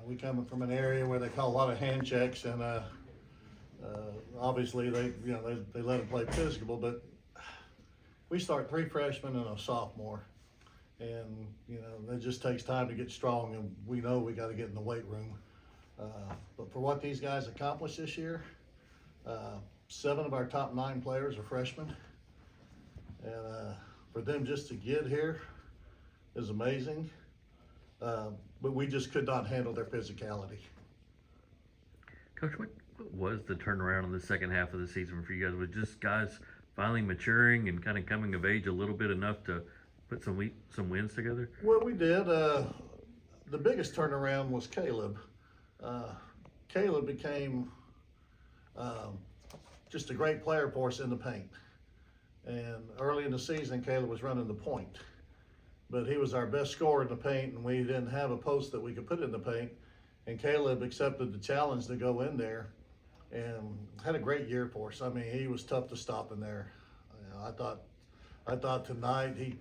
We coming from an area where they call a lot of hand checks, and obviously they let them play physical, but we start 3 freshmen and a sophomore, and it just takes time to get strong, and we know we got to get in the weight room. But for what these guys accomplished this year, 7 of our top 9 players are freshmen, and for them just to get here is amazing. But we just could not handle their physicality. Coach, what was the turnaround in the second half of the season for you guys? Was just guys finally maturing and kind of coming of age a little bit enough to put some wins together? Well, we did. The biggest turnaround was Caleb. Caleb became just a great player for us in the paint. And early in the season, Caleb was running the point. But he was our best scorer in the paint, and we didn't have a post that we could put in the paint. And Caleb accepted the challenge to go in there and had a great year for us. I mean, he was tough to stop in there. I thought tonight he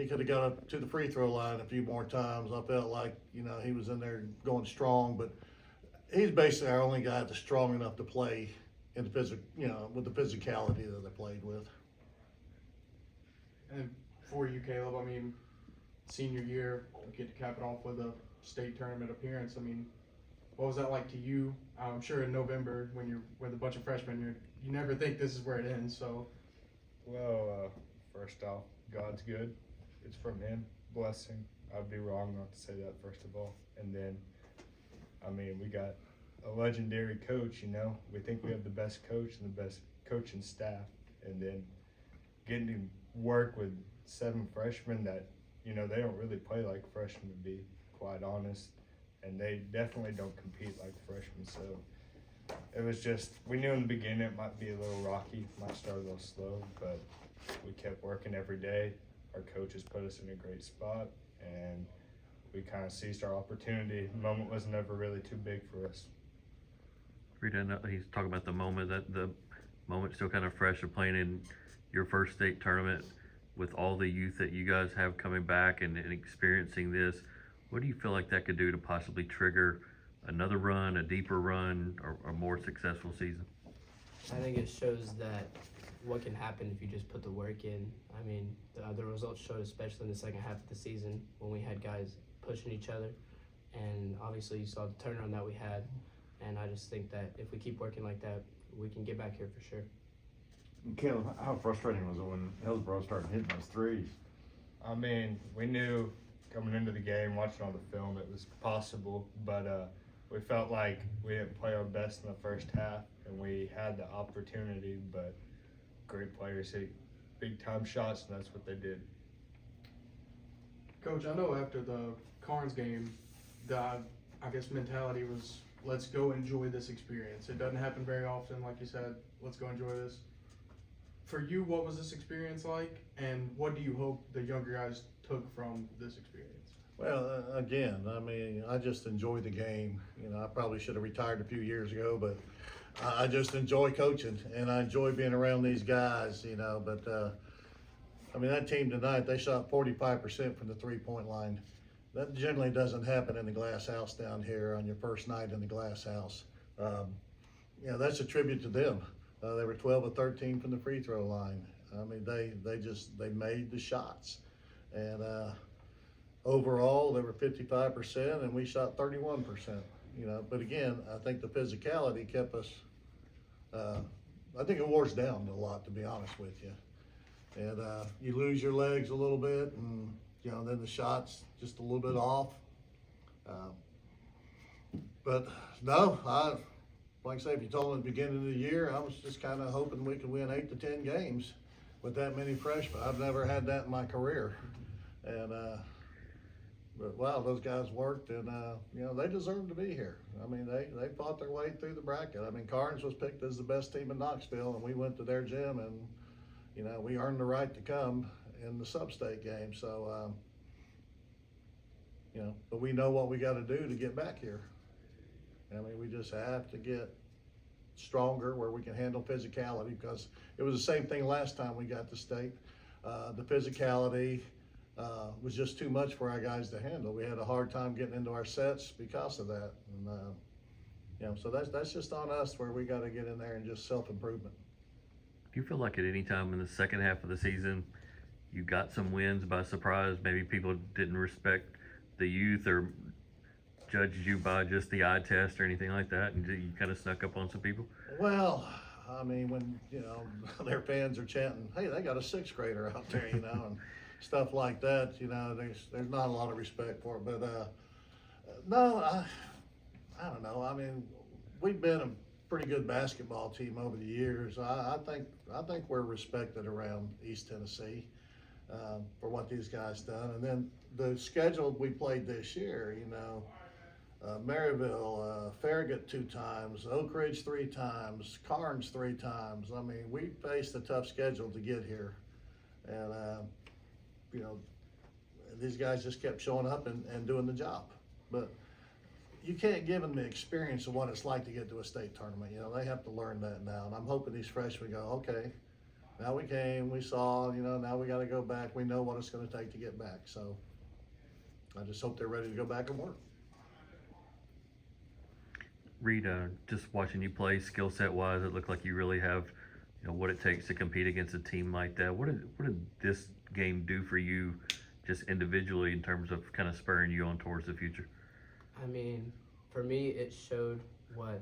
could have got up to the free throw line a few more times. I felt like, he was in there going strong, but he's basically our only guy that's strong enough to play in the with the physicality that they played with. And for you, Caleb, I mean, senior year, you get to cap it off with a state tournament appearance. I mean, what was that like to you? I'm sure in November when you're with a bunch of freshmen, you never think this is where it ends. So, well, first off, God's good. It's from Him, blessing. I'd be wrong not to say that first of all. And then, I mean, we got a legendary coach. We think we have the best coach and the best coaching staff, and then getting to work with 7 freshmen that, they don't really play like freshmen, to be quite honest, and they definitely don't compete like freshmen. So it was just, we knew in the beginning it might be a little rocky, might start a little slow, but we kept working every day. Our coaches put us in a great spot, and we kind of seized our opportunity. The moment was never really too big for us. Rita, he's talking about the moment, that the moment still kind of fresh of playing in your first state tournament with all the youth that you guys have coming back and experiencing this. What do you feel like that could do to possibly trigger another run, a deeper run, or a more successful season? I think it shows that what can happen if you just put the work in. I mean, the results showed, especially in the second half of the season, when we had guys pushing each other. And obviously you saw the turnaround that we had. And I just think that if we keep working like that, we can get back here for sure. Caleb, how frustrating was it when Hillsborough started hitting those threes? I mean, we knew coming into the game, watching all the film, it was possible, but we felt like we didn't play our best in the first half, and we had the opportunity, but great players hit big-time shots, and that's what they did. Coach, I know after the Carnes game, the, I guess, mentality was, let's go enjoy this experience. It doesn't happen very often, like you said. Let's go enjoy this. For you, what was this experience like, and what do you hope the younger guys took from this experience? Well, again, I mean, I just enjoy the game. I probably should have retired a few years ago, but I just enjoy coaching, and I enjoy being around these guys, But, I mean, that team tonight, they shot 45% from the three-point line. That generally doesn't happen in the Glass House down here on your first night in the Glass House. That's a tribute to them. They were 12 of 13 from the free throw line. I mean, they made the shots. And overall, they were 55%, and we shot 31%. But again, I think the physicality kept us. I think it wore us down a lot, to be honest with you. And you lose your legs a little bit, and then the shots just a little bit off. But no, like I say, if you told me at the beginning of the year, I was just kind of hoping we could win 8 to 10 games with that many freshmen. I've never had that in my career. And but wow, those guys worked, and they deserve to be here. I mean, they fought their way through the bracket. I mean, Carnes was picked as the best team in Knoxville, and we went to their gym, and we earned the right to come in the sub-state game. So but we know what we got to do to get back here. I mean, we just have to get stronger where we can handle physicality, because it was the same thing last time we got to state. The physicality, was just too much for our guys to handle. We had a hard time getting into our sets because of that. And, so that's just on us where we got to get in there and just self-improvement. Do you feel like at any time in the second half of the season you got some wins by surprise? Maybe people didn't respect the youth or judged you by just the eye test or anything like that, and you kind of snuck up on some people? Well, I mean, when, their fans are chanting, hey, they got a sixth grader out there, and stuff like that, there's not a lot of respect for it. But, no, I don't know. I mean, we've been a pretty good basketball team over the years. I think we're respected around East Tennessee for what these guys done. And then the schedule we played this year, Maryville, Farragut 2 times, Oak Ridge 3 times, Carnes 3 times. I mean, we faced a tough schedule to get here. And, these guys just kept showing up and doing the job. But you can't give them the experience of what it's like to get to a state tournament. They have to learn that now. And I'm hoping these freshmen go, okay, now we came, we saw, now we got to go back. We know what it's going to take to get back. So I just hope they're ready to go back and work. Reed, just watching you play skill set wise, it looked like you really have, what it takes to compete against a team like that. What did this game do for you just individually in terms of kind of spurring you on towards the future? I mean, for me, it showed what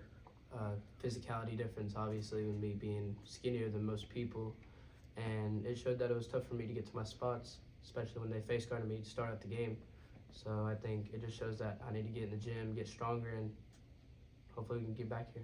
physicality difference, obviously, with me being skinnier than most people. And it showed that it was tough for me to get to my spots, especially when they face guarded me to start out the game. So I think it just shows that I need to get in the gym, get stronger, and hopefully we can get back here.